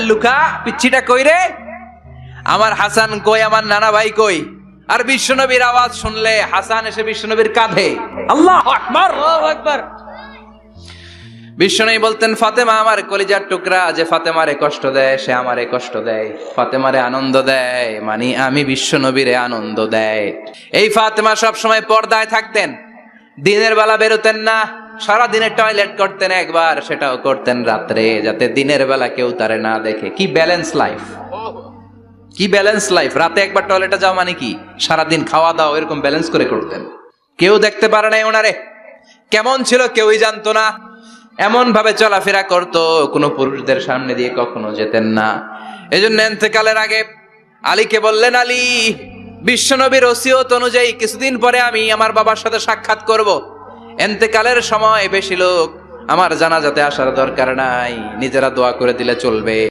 Luka পিচ্ছিটা কই রে? আমার হাসান কই, আমার নানা ভাই কই? আর বিশ্বনবীর আওয়াজ শুনলে হাসান এসে বিশ্বনবীর কাঁধে। আল্লাহু আকবার, আল্লাহু আকবার। বিশ্বনবী বলতেন, ফাতেমা আমার কলিজার টুকরা, যে ফাতেমারে কষ্ট দেয় সে আমারে কষ্ট দেয়, ফাতেমারে আনন্দ দেয় মানে আমি বিশ্বনবীরে আনন্দ দেয়। এই ফাতেমা সব সময় পর্দায় থাকতেন, দিনের বেলা বেরোতেন না, সারা দিনে টয়লেট করতেন একবার, সেটাও করতেন রাত্রে, যাতে দিনের বেলা কেউ তারে না দেখে। কি ব্যালেন্স লাইফ, কি ব্যালেন্স লাইফ! রাতে একবার টয়লেটে যাওয়া মানে কি সারাদিন খাওয়া দাওয়া এরকম ব্যালেন্স করে করতেন। কেউ দেখতে পারে না ওনারে কেমন ছিল, কেউই জানতো না। এমন ভাবে চলাফেরা করতো, কোনো পুরুষদের সামনে দিয়ে কখনো যেতেন না। এজন্য ইন্তেকালের আগে আলীকে বললেন, আলী, বিশ্বনবীর ওসিয়ত অনুযায়ী কিছুদিন পরে আমি আমার বাবার সাথে সাক্ষাৎ করব। ইন্তেকালের সময় বেশি লোক আমার জানাজাতে আসার দরকার নাই, নিজেরা দোয়া করে দিলে চলবে।